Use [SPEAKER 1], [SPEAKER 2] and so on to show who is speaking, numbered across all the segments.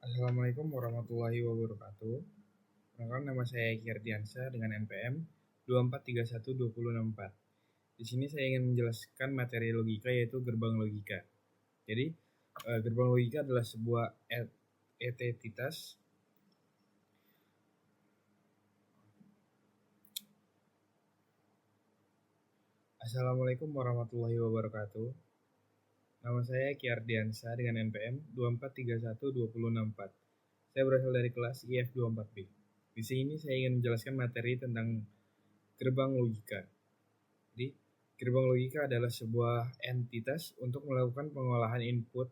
[SPEAKER 1] Assalamualaikum warahmatullahi wabarakatuh. Perkenalkan, nama saya Eki Ardiansyah dengan NPM 24312064. Di sini saya ingin menjelaskan materi logika, yaitu gerbang logika. Jadi, gerbang logika adalah sebuah entitas Assalamualaikum warahmatullahi wabarakatuh. Nama saya Eki Ardiansyah dengan NPM 24312064. Saya berasal dari kelas IF24B. Di sini saya ingin menjelaskan materi tentang gerbang logika. Jadi, gerbang logika adalah sebuah entitas untuk melakukan pengolahan input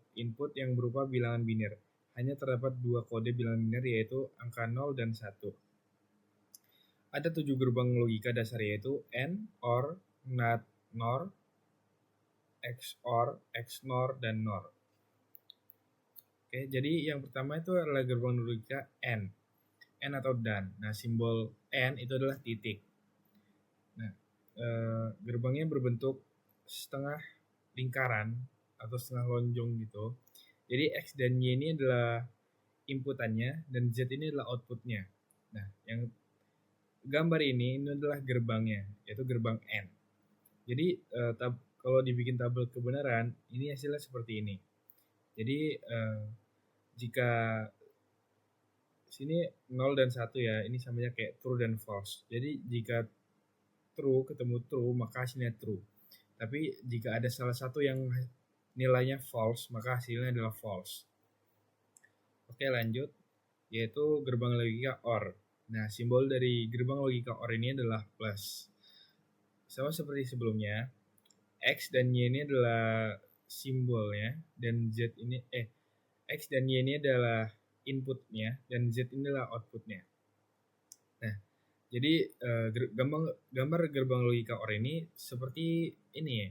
[SPEAKER 1] yang berupa bilangan biner. Hanya terdapat dua kode bilangan biner, yaitu angka 0 dan 1. Ada 7 gerbang logika dasar, yaitu AND, OR, NOT, NOR, XOR, XNOR, dan NOR. Oke, jadi yang pertama itu adalah gerbang logika AND. AND atau DAN. Nah, simbol AND itu adalah titik. Nah, gerbangnya berbentuk setengah lingkaran atau setengah lonjong gitu. Jadi X dan Y ini adalah inputannya dan Z ini adalah outputnya. Nah, yang gambar ini adalah gerbangnya, yaitu gerbang N. Jadi kalau dibikin tabel kebenaran, ini hasilnya seperti ini. Jadi jika sini 0 dan 1 ya, ini samanya kayak true dan false. Jadi jika true ketemu true, maka hasilnya true. Tapi jika ada salah satu yang nilainya false, maka hasilnya adalah false. Oke, lanjut, yaitu gerbang logika OR. Nah, simbol dari gerbang logika OR ini adalah plus. Sama seperti sebelumnya, X dan Y ini adalah simbolnya, dan Z ini X dan Y ini adalah inputnya, dan Z ini adalah outputnya. Nah, jadi gambar gerbang logika OR ini seperti ini ya,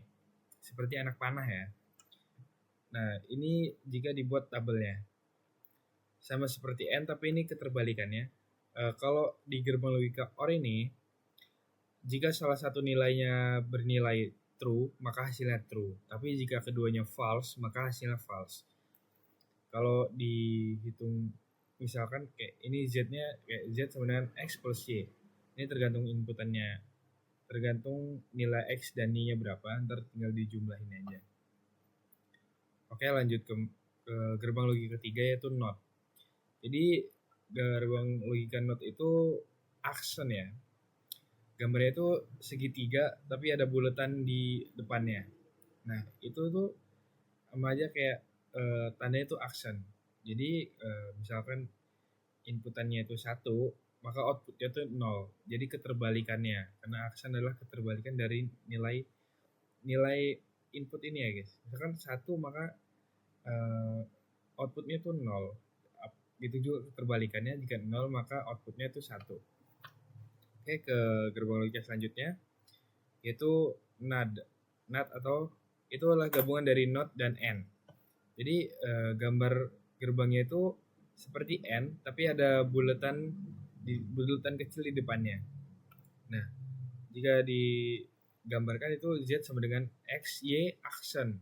[SPEAKER 1] seperti anak panah ya. Nah, ini jika dibuat tabelnya sama seperti N, tapi ini keterbalikannya. Kalau di gerbang logika OR ini, jika salah satu nilainya bernilai true, maka hasilnya true. Tapi jika keduanya false, maka hasilnya false. Kalau dihitung misalkan kayak ini Z-nya kayak Z sama dengan X plus Y. Ini tergantung inputannya. Tergantung nilai X dan Y-nya berapa, ntar tinggal dijumlahin aja. Oke, lanjut ke gerbang logika ketiga, yaitu NOT. Jadi gerbang logika NOT itu aksen ya. Gambarnya itu segitiga tapi ada bulatan di depannya. Nah, itu tuh sama aja kayak tandanya itu aksen. Jadi misalkan inputannya itu 1, maka outputnya itu 0. Jadi keterbalikannya, karena aksen adalah keterbalikan dari nilai input ini ya guys. Misalkan 1, maka outputnya itu 0. Gitu juga keterbalikannya, jika 0 maka outputnya itu 1. Oke, ke gerbang logika selanjutnya, yaitu NAD. NAD atau itu adalah gabungan dari NOT dan N. Jadi gambar gerbangnya itu seperti N, tapi ada bulatan kecil di depannya. Nah, jika digambarkan itu Z sama dengan X, Y, aksen.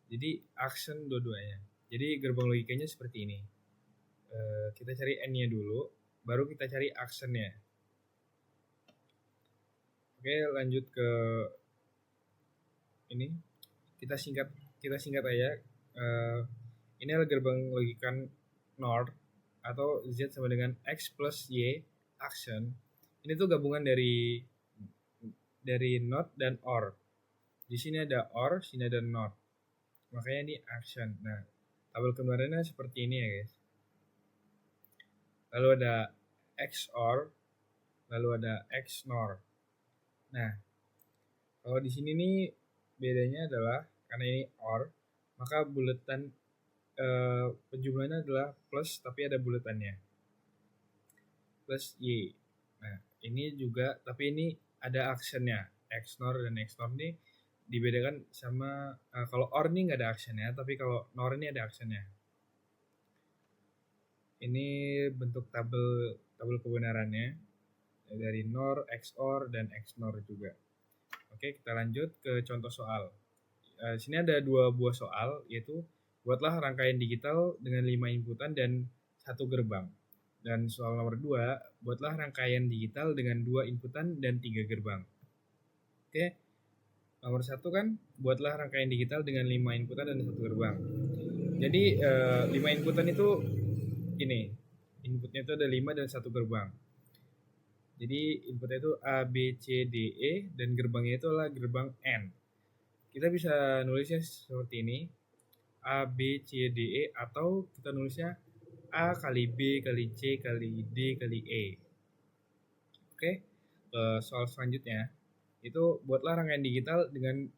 [SPEAKER 1] Jadi aksen dua-duanya. Jadi gerbang logikanya seperti ini. Kita cari N-nya dulu, baru kita cari aksennya. Oke, lanjut ke ini. Kita singkat aja. Ini adalah gerbang logika NOR atau Z sama dengan X plus Y action. Ini tuh gabungan dari NOT dan OR. Di sini ada OR, sini ada NOT. Makanya ini action. Nah, tabel kebenarannya seperti ini ya guys. Lalu ada XOR, lalu ada XNOR. Nah, kalau di sini nih bedanya adalah karena ini OR, maka bulatan penjumlahannya adalah plus tapi ada bulatannya. Plus Y. Nah, ini juga, tapi ini ada aksennya. XNOR dan XNOR ini dibedakan sama, kalau OR ini nggak ada aksennya, tapi kalau NOR ini ada aksennya. Ini bentuk tabel kebenarannya dari NOR, XOR, dan XNOR juga. Oke, kita lanjut ke contoh soal. Sini ada 2 buah soal, yaitu buatlah rangkaian digital dengan 5 inputan dan 1 gerbang. Dan soal nomor 2, buatlah rangkaian digital dengan 2 inputan dan 3 gerbang. Oke, nomor 1 kan, buatlah rangkaian digital dengan 5 inputan dan 1 gerbang. Jadi 5 inputan itu ini, inputnya itu ada 5 dan 1 gerbang. Jadi inputnya itu A, B, C, D, E, dan gerbangnya itu adalah gerbang N. Kita bisa nulisnya seperti ini, A, B, C, D, E, atau kita nulisnya A kali B kali C kali D kali E. Oke, soal selanjutnya, itu buatlah rangkaian digital dengan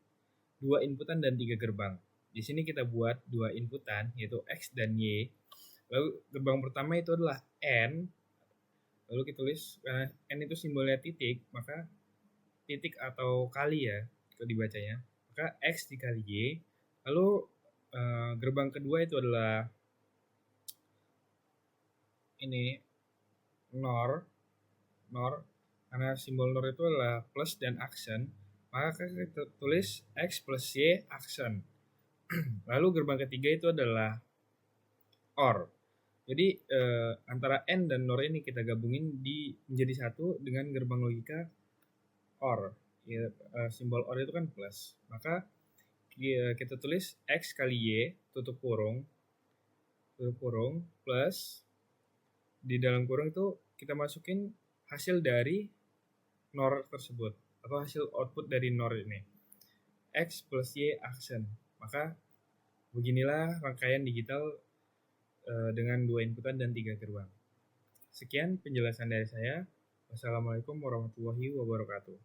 [SPEAKER 1] 2 inputan dan 3 gerbang. Di sini kita buat 2 inputan, yaitu X dan Y. Lalu gerbang pertama itu adalah N. Lalu kita tulis, karena N itu simbolnya titik, maka titik atau kali ya, kalau dibacanya. Maka X dikali Y. Lalu gerbang kedua itu adalah ini NOR, karena simbol NOR itu adalah plus dan aksen, maka kita tulis X plus Y aksen. Lalu gerbang ketiga itu adalah OR. Jadi antara N dan NOR ini kita gabungin menjadi satu dengan gerbang logika OR. Ya, simbol OR itu kan plus. Maka kita tulis X kali Y tutup kurung plus di dalam kurung itu kita masukin hasil dari NOR tersebut atau hasil output dari NOR ini, X plus Y aksen. Maka beginilah rangkaian digital dengan 2 inputan dan 3 gerbang. Sekian penjelasan dari saya. Wassalamualaikum warahmatullahi wabarakatuh.